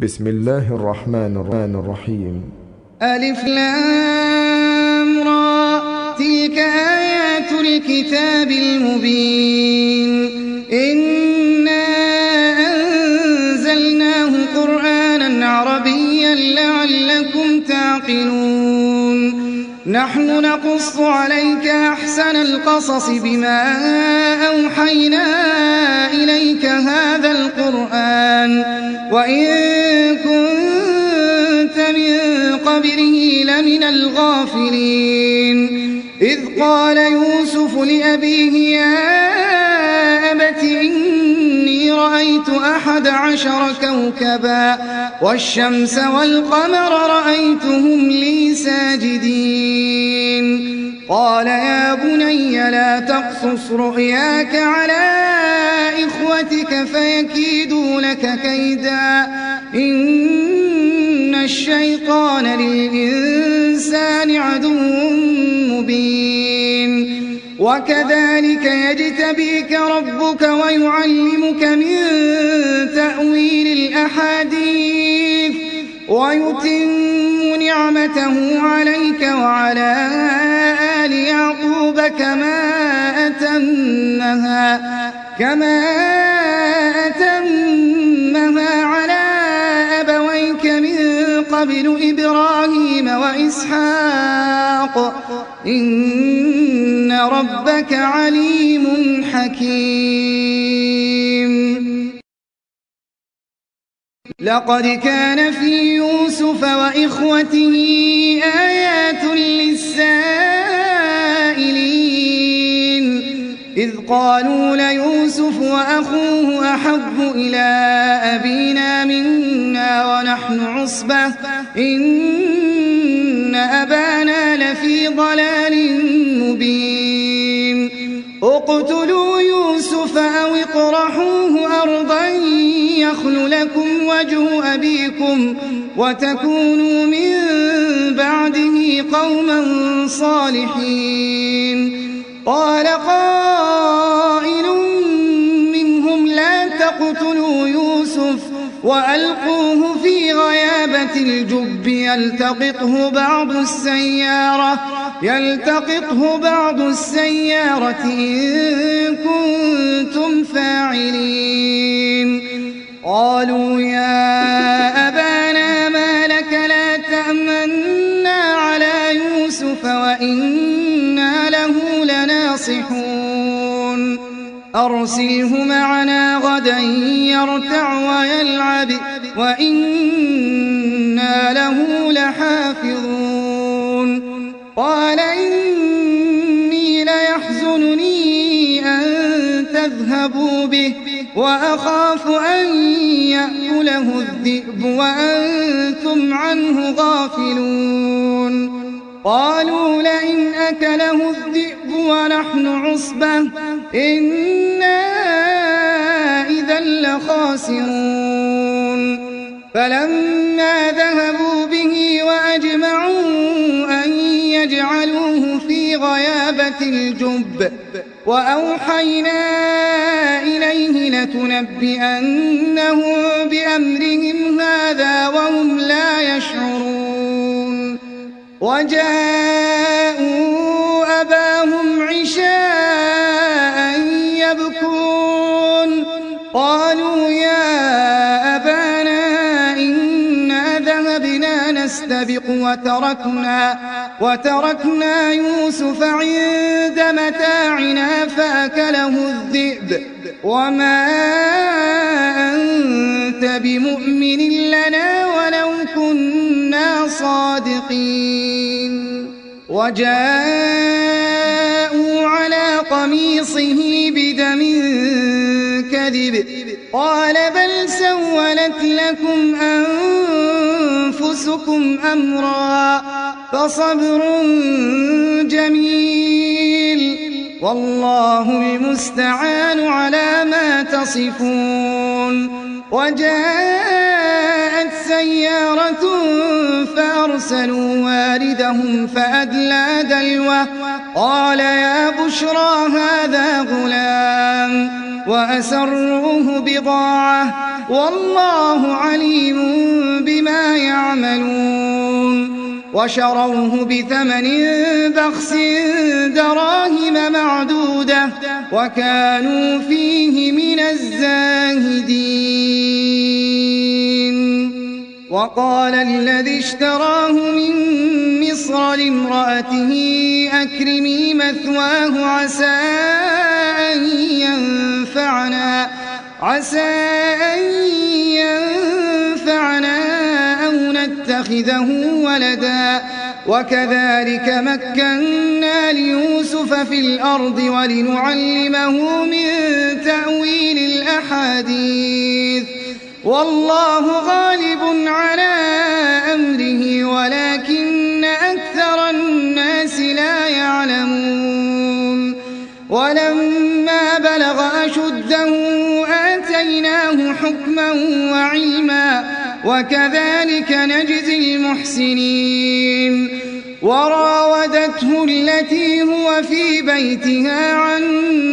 بسم الله الرحمن الرحيم. ألف لام را، تلك آيات الكتاب المبين. إنا أنزلناه قرآنا عربيا لعلكم تعقلون. نحن نقص عليك أحسن القصص بما أوحينا إليك هذا القرآن وإن كنت من قبله لمن الغافلين. إذ قال يوسف لأبيه يا أبت إني رأيت 11 كوكبا والشمس والقمر رأيتهم لي ساجدين. قال يا بني لا تقصص رؤياك على إخوتك فيكيدوا لك كيدا إن الشيطان للإنسان عدو مبين. وكذلك يجتبيك ربك ويعلمك من تأويل الأحاديث ويتم نعمته عليك وعلى آل يعقوب كما أتمها على أبويك من قبل إبراهيم وإسحاق إن ربك عليم حكيم. لقد كان في يوسف وإخوته آيات للسائلين إذ قالوا ليوسف وأخوه أحب إلى أبينا منا ونحن عصبة إن أبانا لفي ضلال مبين. اقتلوا يوسف أو اطرحوه أرضا يخل لكم وجه أبيكم وتكونوا من بعده قوما صالحين. قال قائل منهم لا تقتلوا يوسف وألقوه في غيابة الجب يلتقطه بعض السيارة إن كنتم فاعلين. قالوا يا أبانا ما لك لا تأمنا على يوسف وإنا له لناصحون. أرسله معنا غدا يرتع ويلعب وإنا له لحافظون. قال إني ليحزنني أن تذهبوا به وأخاف أن يأكله الذئب وأنتم عنه غافلون. قالوا لئن أكله الذئب ونحن عصبة إنا إذا لخاسرون. فلما ذهبوا به وأجمعوا أن يجعلوه في غيابة الجب وأوحينا إليه لتنبئنهم بأمرهم هذا وهم لا يشعرون. وجاءوا أباهم عشاء يبكون. قالوا يا أبانا إنا ذهبنا نستبق وتركنا يوسف عند متاعنا فأكله الذئب وما أنت بمؤمن لنا ولو كنا صادقين. وجاءوا على قميصه بدم كذب قال بل سولت لكم أنفسكم أمرا فصبر جميل والله المستعان على ما تصفون. وجاءت سيارة فأرسلوا واردهم فأدلى دلوه قال يا بشرى هذا غلام وأسروه بضاعة والله عليم بما يعملون وشروه بثمن بخس دراهم معدودة وكانوا فيه من الزاهدين وقال الذي اشتراه من مصر لامرأته أكرمي مثواه عسى أن ينفعنا أو نتخذه ولدا وكذلك مكنا ليوسف في الأرض ولنعلمه من تأويل الأحاديث والله غالب على أمره ولكن أكثر الناس لا يعلمون ولما بلغ أشده آتيناه حكما وعلما وكذلك نجزي المحسنين وراودته التي هو في بيتها عن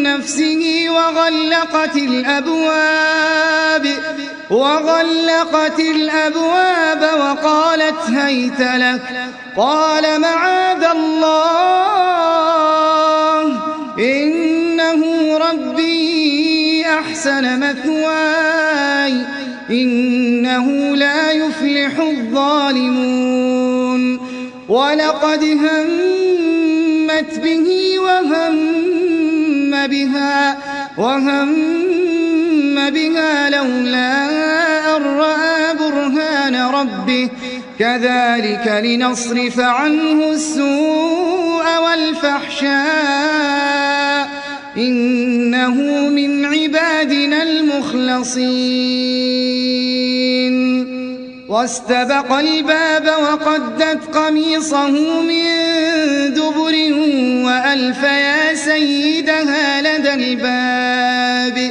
نفسه وغلقت الأبواب وقالت هيت لك قال معاذ الله إنه ربي أحسن مثواي إنه لا يفلح الظالمون ولقد همت به وهم بها لولا أن رأى برهان ربه كذلك لنصرف عنه السوء والفحشاء إنه من عبادنا المخلصين واستبق الباب وقدت قميصه من دبر وألف يا سيدها لدى الباب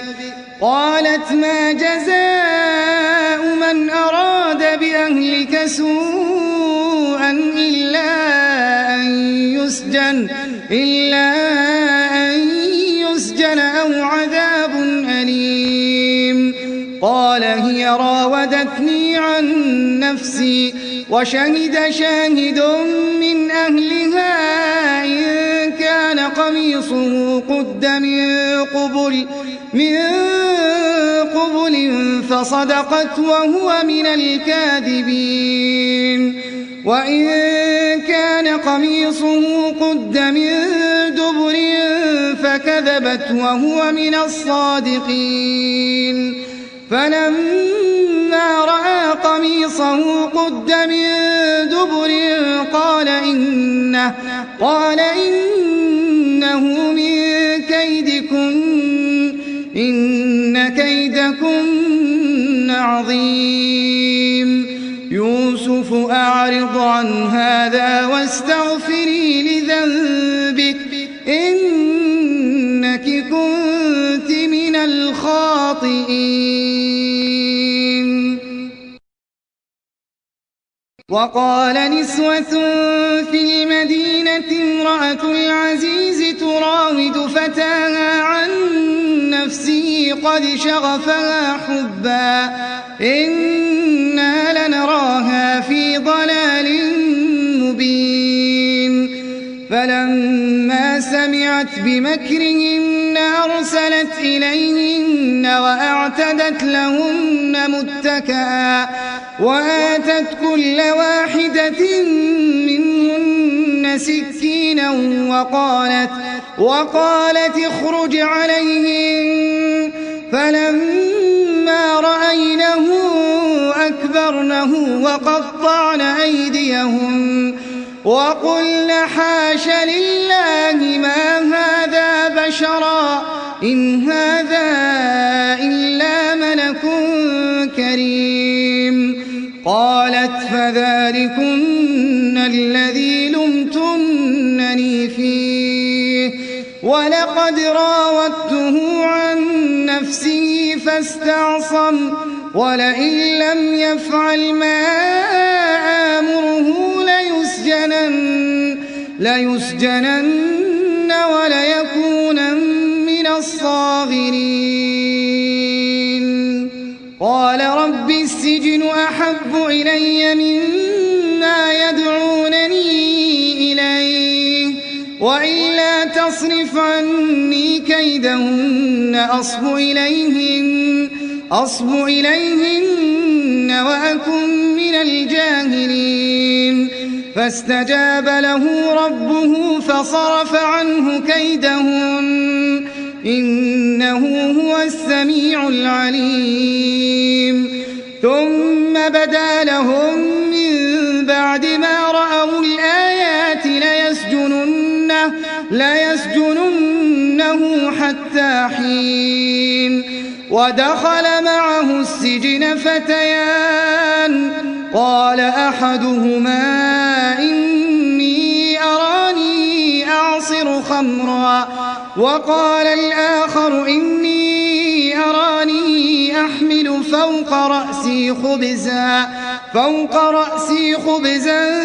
قالت ما جزاء من أراد بأهلك سوءا إلا أن يسجن أو عذاب أليم قال هي راودتني عن نفسي وشهد شاهد من أهلها إن كان قميصه قد من قبل فصدقت وهو من الكاذبين وإن كان قميصه قد من دبر فكذبت وهو من الصادقين فلما رأى قميصه قد من دبر قال إنه من كيدكن إن كيدكن عظيم يوسف أعرض عن هذا واستغفري لذنبك إنك كنت من الخاطئين وقال نسوة في المدينة امرأة العزيز تراود فتاها عن نفسه قد شغفها حبا إنا لنراها في ضلال مبين فلما سمعت بمكرهن أرسلت إليهن وأعتدت لهن متكئا وآتت كل واحدة منهن سكينا وقالت اخرج عليهن فلما رأينه أكبرنه وقطعن أيديهن وقلن حاش لله ما هذا بشرا إن هذا إلا ملك كريم قالت فذلكن الذي لمتنني فيه ولقد راودته عن نفسه فاستعصم ولئن لم يفعل ما آمره ليسجنن وليكون من الصاغرين قال رب السجن أحب إلي مما يدعونني إليه وإلا تصرف عني كيدهن أصب إليهن وأكن من الجاهلين فاستجاب له ربه فصرف عنه كيدهن إنه هو السميع العليم ثم بدا لهم من بعد ما رأوا الآيات ليسجننه حتى حين ودخل معه السجن فتيان قال أحدهما إني أراني أعصر خمرا وقال الآخر إني أراني أحمل فوق رأسي خبزا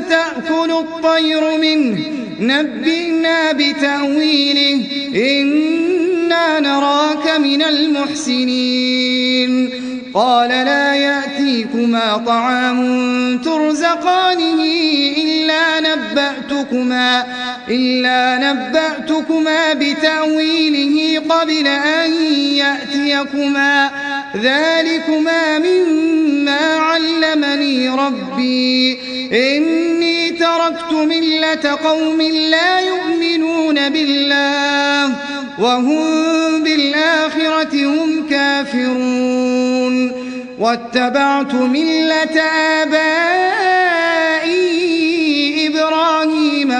تأكل الطير منه نبئنا بتأويله إنا نراك من المحسنين قال لا يأتيكما طعام ترزقانه إلا نبأتكما بتأويله قبل أن يأتيكما ذلكما مما علمني ربي إني تركت ملة قوم لا يؤمنون بالله وهم بالآخرة هم كافرون واتبعت ملة آبائي إبراهيم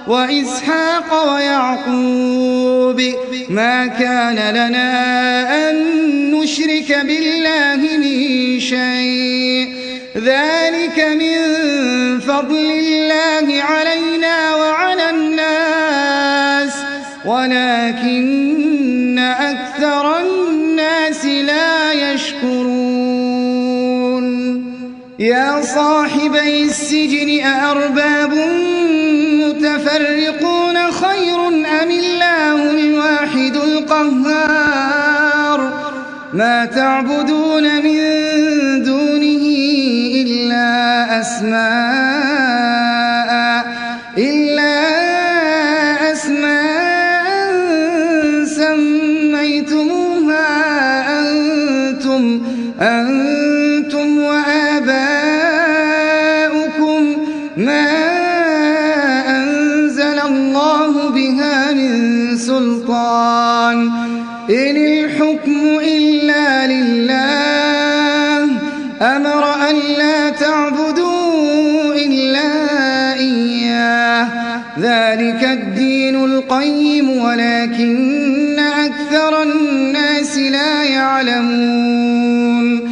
وإسحاق ويعقوب ما كان لنا أن نشرك بالله من شيء ذلك من فضل الله علينا وعلى الناس ولكن أكثر الناس لا يشكرون يا صاحبي السجن أأرباب متفرقون خير أم الله الواحد القهار ما تعبدون من دونه إلا أسماء سميتموها أنتم وآباؤكم ما أنزل الله بها من سلطان إن الحكم إلا لله أمر أن لا تعبدوا إلا إياه ذلك الدين القيم ولكن أكثر الناس لا يعلمون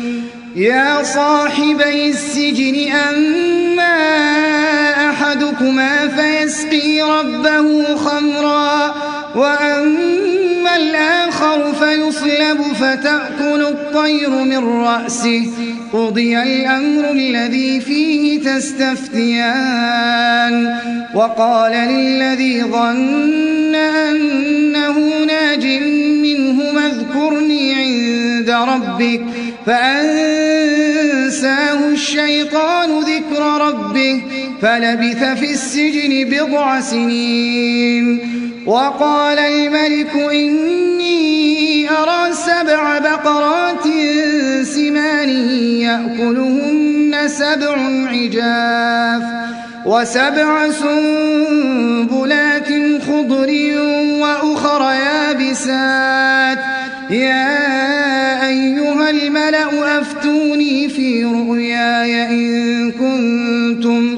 يا صاحبي السجن أما أحدكما فيسقي ربه خمرا وأما الآخر فيصلب فتأكل الطير من رأسه قضي الأمر الذي فيه تستفتيان وقال للذي ظن أنه ناج منهما اذكرني عند ربك فأنساه الشيطان ذكر ربه فلبث في السجن بضع سنين وقال الملك إني أرى 7 بقرات سمان يأكلهن 7 عجاف و7 سنبلات خضر وأخر يابسات يا أيها الملأ أفتوني في رؤياي إن كنتم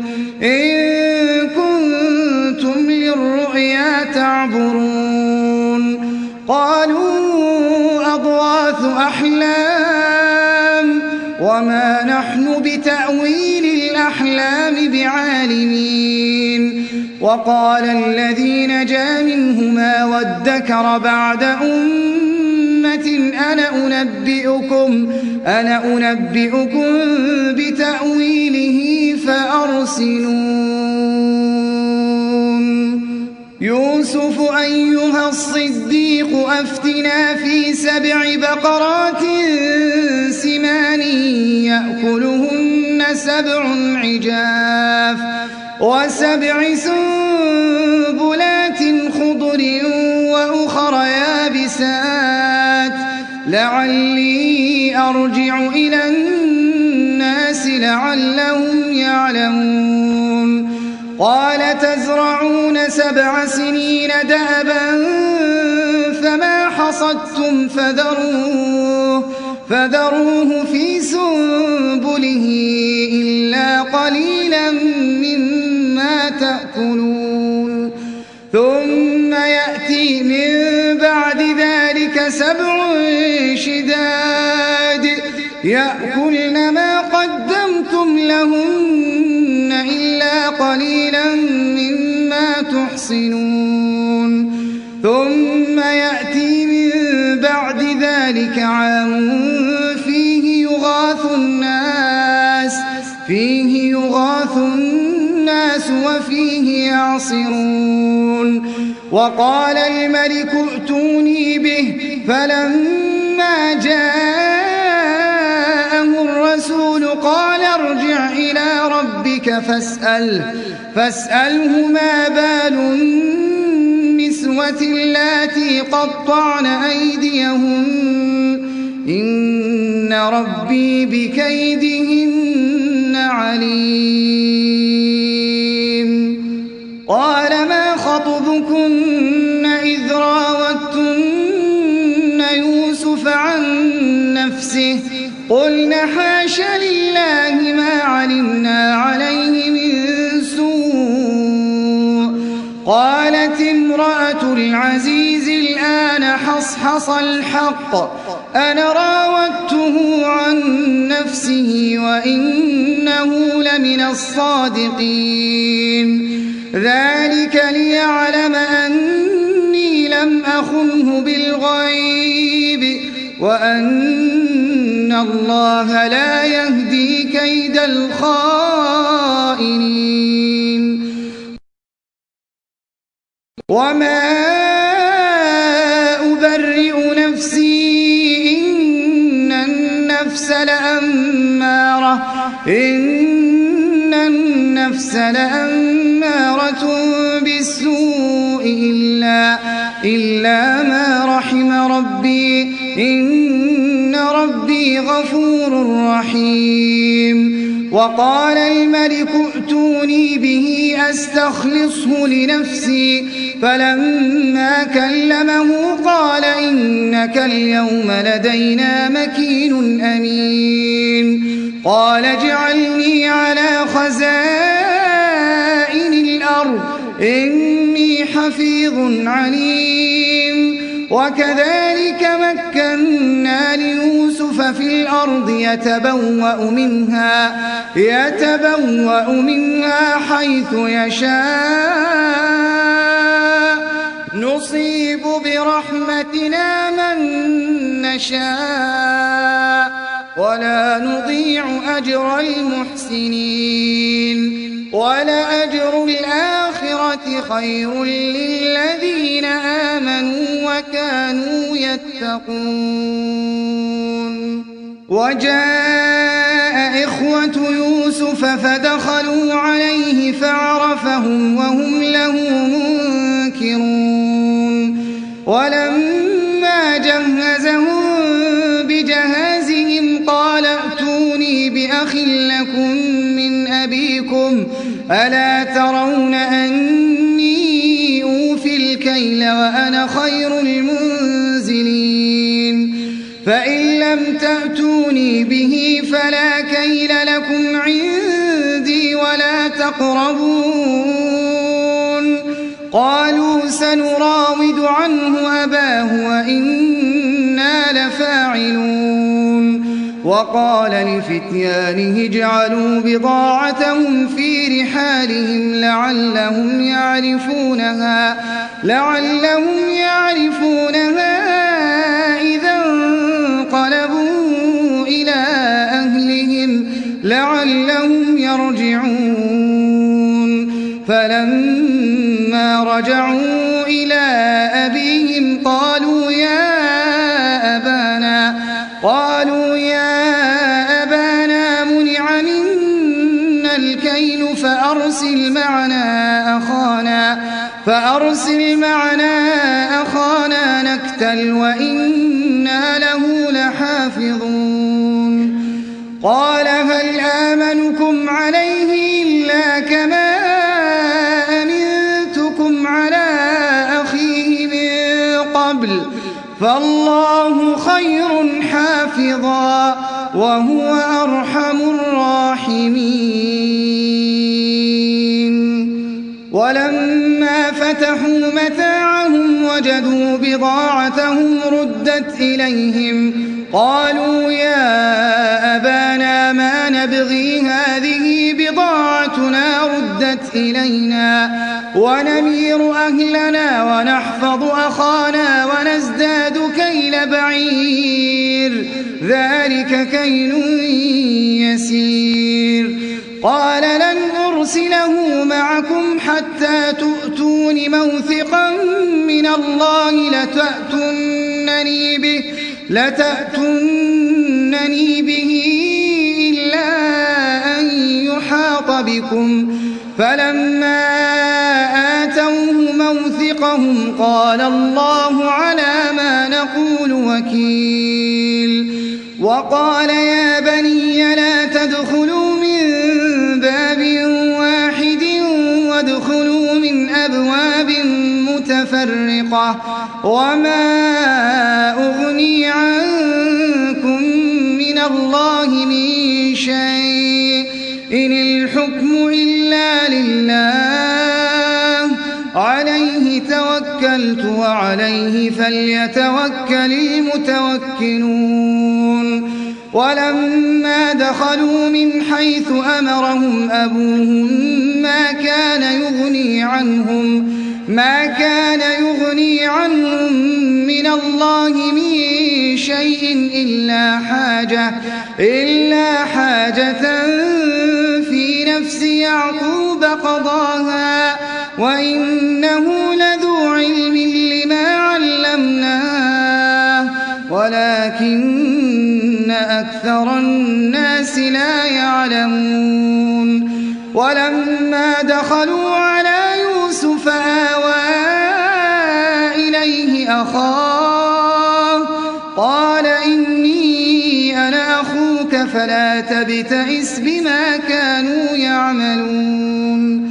للرؤيا تعبرون قالوا أضغاث أحلام وما نحن بتأويل الأحلام بعالمين وقال الذي نجا منهما وادكر بعد أمة أنا أنبئكم بتأويله فأرسلون يوسف أيها الصديق أفتنا في 7 بقرات سمان يأكلهن 7 عجاف و7 سنبلات خضر وأخر يابسات لعلي أرجع إلى الناس لعلهم يعلمون قال تزرعون 7 سنين دأبا فما حصدتم فذروه في سنبله إلا قليلا مما تأكلون ثم يأتي من بعد ذلك 7 شداد يأكلن ما قدمتم لهن إلا قليلا مما تحصنون ثم يأتي من بعد ذلك عام فيه يغاث الناس وفيه يعصرون وقال الملك ائتوني به فلما جاءه الرسول قال ارجع إلى ربك فاسأله ما بال النسوة اللاتي قطعن أيديهن إن ربي بكيدهن عليم قال ما خطبكن إذ راوتن يوسف عن نفسه قلن حاش لله ما علمنا عليه من سوء قالت امرأة العزيز الآن حصحص الحق أنا راودته عن نفسه وإنه لمن الصادقين ذلك ليعلم أني لم أخنه بالغيب وأن الله لا يهدي كيد الخائنين وما أبرئ نفسي إن النفس لأمارة بالسوء إلا ما رحم ربي إن ربي غفور رحيم وقال الملك ائتوني به أستخلصه لنفسي فلما كلمه قال إنك اليوم لدينا مكين أمين قال اجعلني على خزائن الأرض إني حفيظ عليم وكذلك مكنا ليوسف في الأرض يتبوأ منها حيث يشاء نصيب برحمتنا من نشاء ولا نضيع أجر المحسنين ولأجر الآخرة خير للذين آمنوا وكانوا يتقون وجاء إخوة يوسف فدخلوا عليه فعرفهم وهم له منكرون ولما جهزهم بجهازهم قال ائتوني بأخ لكم من أبيكم ألا ترون أني أوفي الكيل وأنا خير المنزلين فإن لم تأتوني به فلا كيل لكم عندي ولا تقربون قالوا سنراود عنه أباه وإنا لفاعلون وقال لفتيانه اجعلوا بضاعتهم في رحالهم لعلهم يعرفونها إذا انقلبوا إلى أهلهم لعلهم يرجعون فلما رجعوا إلى أبيهم قالوا يا أبانا منع منا الكيل فأرسل معنا أخانا نكتل وإنا له لحافظون قال هل آمنكم عليه إلا كما أمنتكم على أخيه من قبل فالله خير حافظا وهو أرحم الراحمين. ولما فتحوا متاعهم وجدوا بضاعتهم ردت إليهم قالوا يا أبانا ما نبغي هذه بضاعتنا ردت إلينا ونمير أهلنا ونحفظ أخانا ونزداد كيل بعير ذلك كيل يسير. قال لن أرسله معكم حتى تؤتون موثقا من الله لتأتونني به إلا أن يحاط بكم فلما آتوه موثقهم قال الله على ما نقول وكيل. وقال يا بني لا تدخلوا من باب واحد وادخلوا من أبواب متفرقة وما أغني عنكم من الله من شيء إن الحكم إلا لله عليه توكلت وعليه فليتوكل المتوكلون. ولما دخلوا من حيث أمرهم أبوهم ما كان يغني عنهم من الله من شيء إلا حاجة في نفس يعقوب قضاها وإنه لذو علم لما علمناه ولكن أكثر الناس لا يعلمون. ولما دخلوا على يوسف آوى إليه أخاه قال إني أنا أخوك فلا تبتئس بما كانوا يعملون.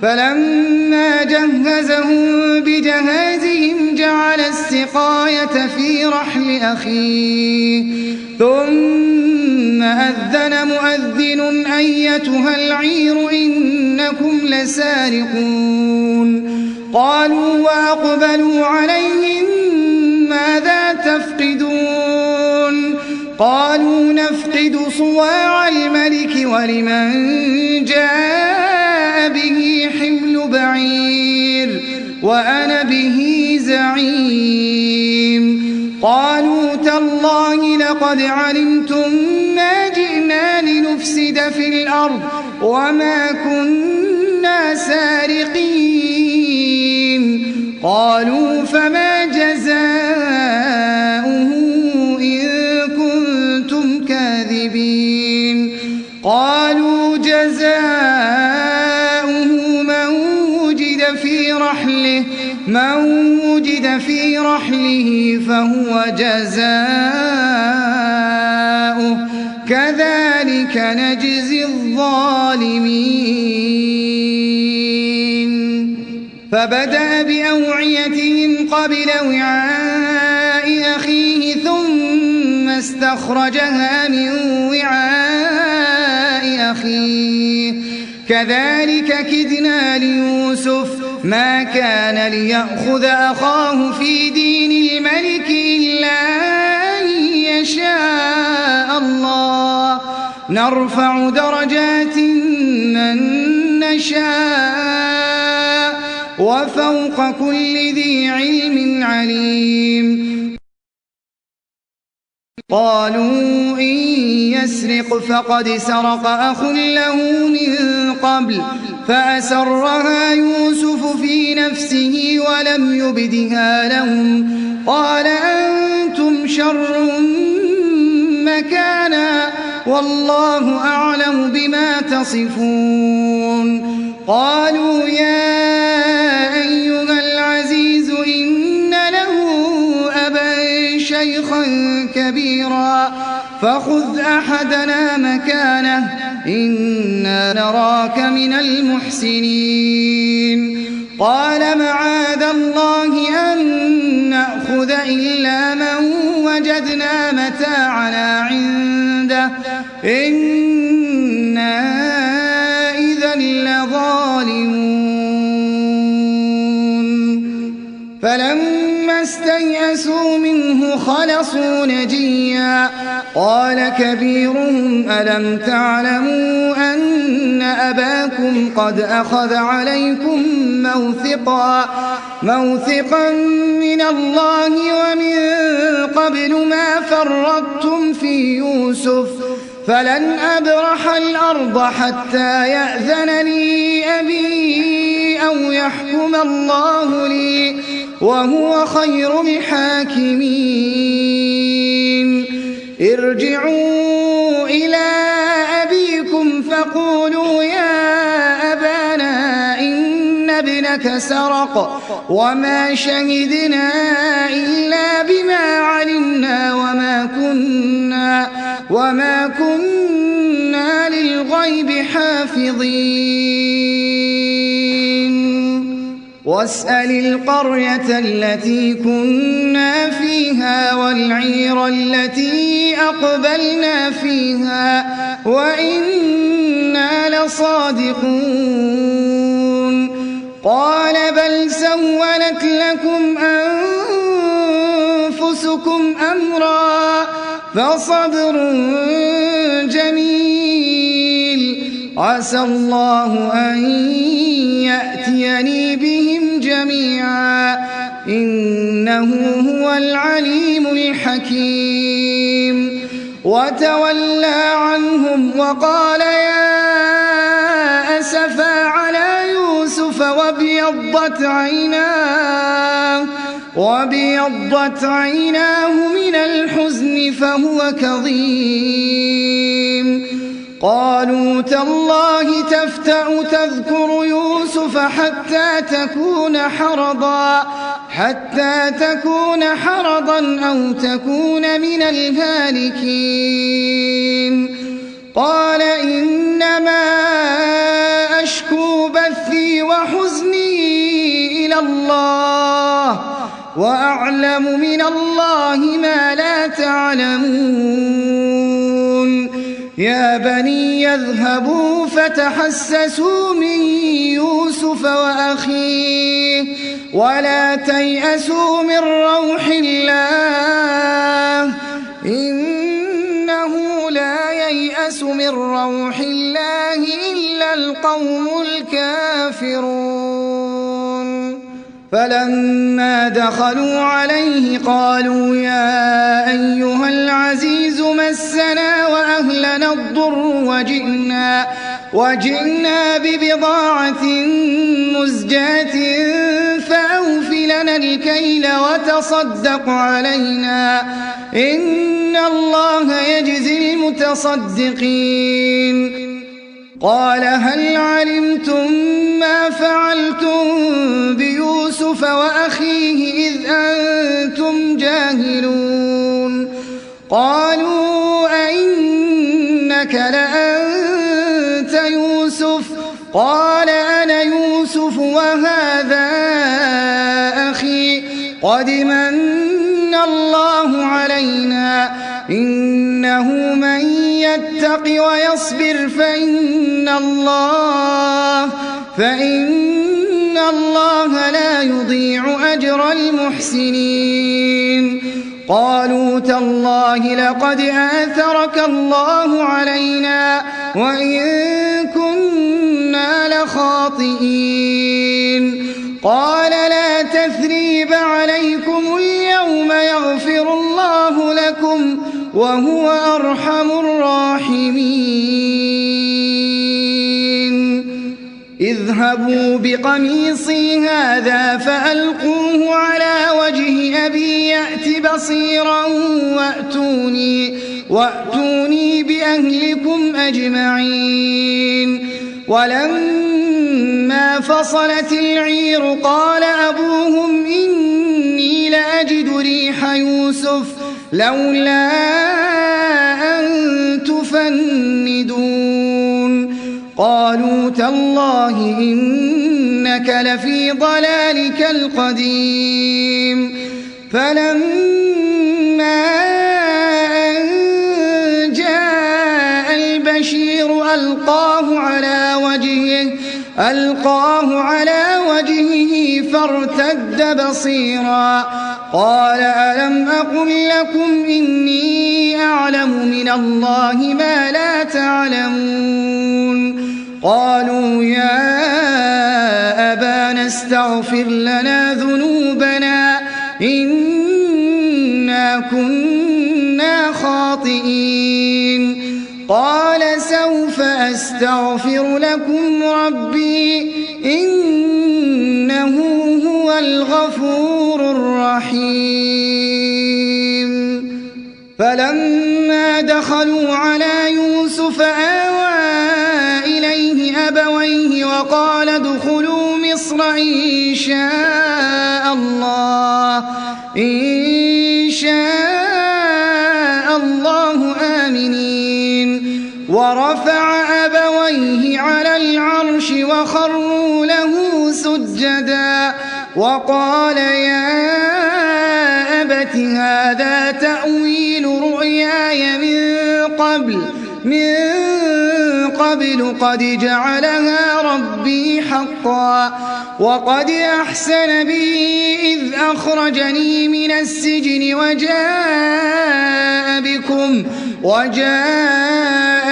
فلما جهزهم بجهازهم جعل السقاية في رحل أخيه ثم أذن مؤذن أيتها العير إنكم لسارقون. قالوا وأقبلوا عليهم ماذا تفقدون قالوا نفقد صواع الملك ولمن جاء به حمل بعير وأنا به زعيم. قالوا تالله لقد علمتم ما جئنا لنفسد في الأرض وما كنا سارقين. قالوا فما جزاؤه إن كنتم كاذبين. قالوا جزاؤه من وجد في رحله فهو جزاؤه كذلك نجزي الظالمين. فبدأ بأوعيتهم قبل وعاء أخيه ثم استخرجها من وعاء أخيه كذلك كدنا ليوسف ما كان ليأخذ أخاه في دين الملك إلا أن يشاء الله نرفع درجات من نشاء وفوق كل ذي علم عليم. قالوا إن يسرق فقد سرق أخ له من قبل فأسرها يوسف في نفسه ولم يبدها لهم قال أنتم شر مكانا والله أعلم بما تصفون قالوا يا أيها العزيز إن له أبا شيخا كبيرا فخذ أحدنا مكانه إنا نراك من المحسنين قال معاذ الله أن نأخذ إلا من وجدنا متاعنا عنده إنا إذا لظالمون فلما استيئسوا منه خلصوا نجيا قال كبيرهم ألم تعلموا أن أباكم قد أخذ عليكم موثقا من الله ومن قبل ما فرطتم في يوسف فلن أبرح الأرض حتى يأذن لي أبي أو يحكم الله لي وهو خير الحاكمين ارجعوا إلى أبيكم فقولوا يا أبانا إن ابنك سرق وما شهدنا إلا بما علمنا وما كنا للغيب حافظين واسأل القرية التي كنا فيها والعير التي أقبلنا فيها وإنا لصادقون قال بل سولت لكم أنفسكم أمرا فصبر جميل عسى الله أن يأتيني بهم جميعا إنه هو العليم الحكيم وتولى عنهم وقال يا أسفا على يوسف وابيضت عيناه من الحزن فهو كظيم قالوا تالله تفتأ تذكر يوسف حتى تكون حرضا أو تكون من الهالكين قال إنما أشكو بثي وحزني إلى الله وأعلم من الله ما لا تعلمون يا بني يذهبوا فتحسسوا من يوسف وأخيه ولا تيأسوا من روح الله إنه لا ييأس من روح الله إلا القوم الكافرون فلما دخلوا عليه قالوا يا أيها العزيز مسنا وأهلنا الضر وجئنا ببضاعة مزجاة فأوف لنا الكيل وتصدق علينا إن الله يجزي المتصدقين قال هل علمتم ما فعلتم بيوسف وأخيه إذ أنتم جاهلون قالوا أئنك لأنت يوسف قال أنا يوسف وهذا أخي قد من الله علينا إنه من يتق ويصبر فإن الله لا يضيع أجر المحسنين قالوا تالله لقد آثرك الله علينا وإن كنا لخاطئين قال لا تثريب عليكم اليوم يغفر الله لكم وهو أرحم الراحمين. اذهبوا بقميصي هذا فألقوه على وجه أبي يأت بصيرا وأتوني بأهلكم أجمعين. ولما فصلت العير قال أبوهم إني لأجد ريح يوسف لولا أن تفندون. قالوا تالله إنك لفي ضلالك القديم. فلما أن جاء البشير ألقاه على وجهه فارتد بصيرا. قال ألم أقل لكم إني أعلم من الله ما لا تعلمون. قالوا يا أبانا استغفر لنا ذنوبنا إنا كنا خاطئين. قال سوف أستغفر لكم ربي إنه هو الغفور الرحيم. فلما دخلوا على يوسف آوى إليه أبويه وقال ادخلوا مصر إن شاء الله آمنين. ورفع أبويه على العرش وخروا له سجدا وقال يا أبت هذا تأويل رؤياي من قبل قد جعلها ربي حقا وقد أحسن بي إذ أخرجني من السجن وجاء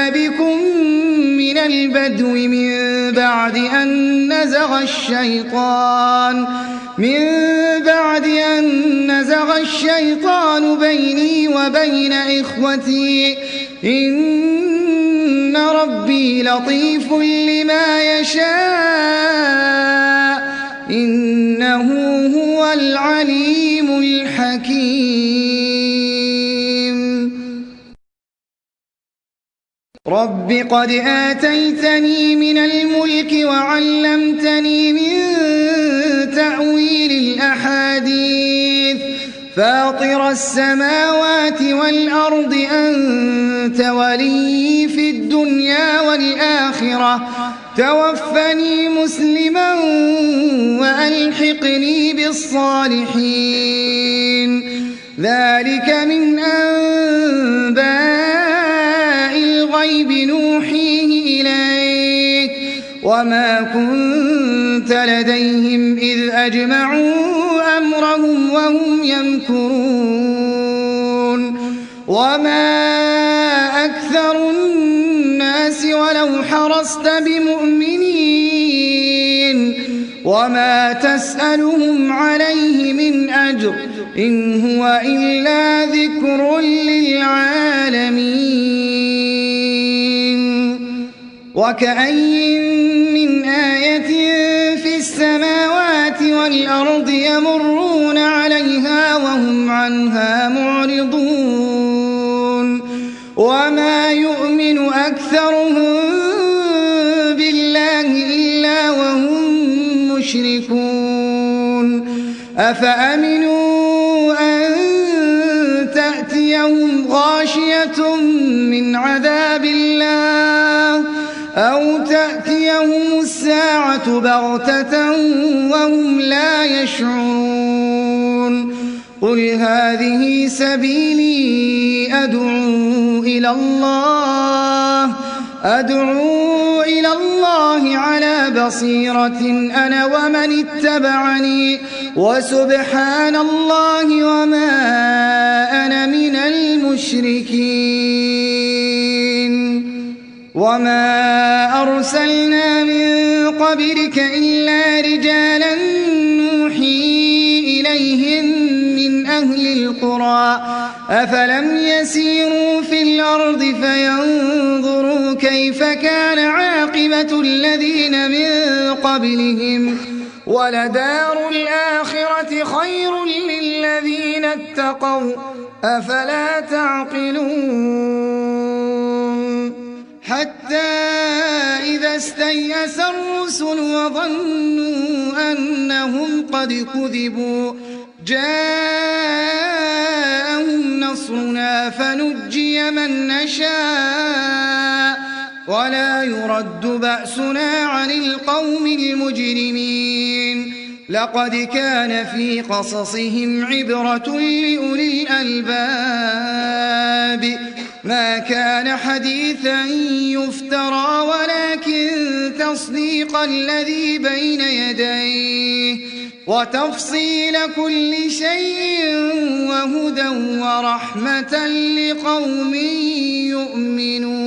بكم من البدو من بعد أن نزغ الشيطان بيني وبين إخوتي إن ربي لطيف لما يشاء إنه هو العليم الحكيم. رب قد آتيتني من الملك وعلمتني من تأويل الأحاديث فاطر السماوات والأرض أنت ولي في الدنيا والآخرة توفني مسلما وألحقني بالصالحين. ذلك من أنباء الغيب نوحيه إليك وما كنت لديهم إذ أجمعوا أمرهم وهم يمكرون. وما أكثر الناس ولو حرصت بمؤمنين وما تسألهم عليه من أجر إن هو إلا ذكر للعالمين. وكأين من آية في السماوات والأرض يمرون عليها وهم عنها معرضون. وما يؤمن أكثرهم بالله إلا وهم مشركون. أفأمنوا أن تأتيهم غاشية من عذاب الله أو تأتيهم الساعة بغتة وهم لا يشعرون. قل هذه سبيلي أدعو إلى الله على بصيرة أنا ومن اتبعني وسبحان الله وما أنا من المشركين. وما أرسلنا من قبلك إلا رجالا نوحي إليهم من أهل القرى القرى أفلم يسيروا في الأرض فينظروا كيف كان عاقبة الذين من قبلهم ولدار الآخرة خير للذين اتقوا أفلا تعقلون حتى إذا استيأس الرسل وظنوا أنهم قد كذبوا جاءهم نصرنا فنجي من نشاء ولا يرد بأسنا عن القوم المجرمين لقد كان في قصصهم عبرة لأولي الألباب ما كان حديثا يفترى ولكن تصديق الذي بين يديه وتفصيل كل شيء وهدى ورحمة لقوم يؤمنون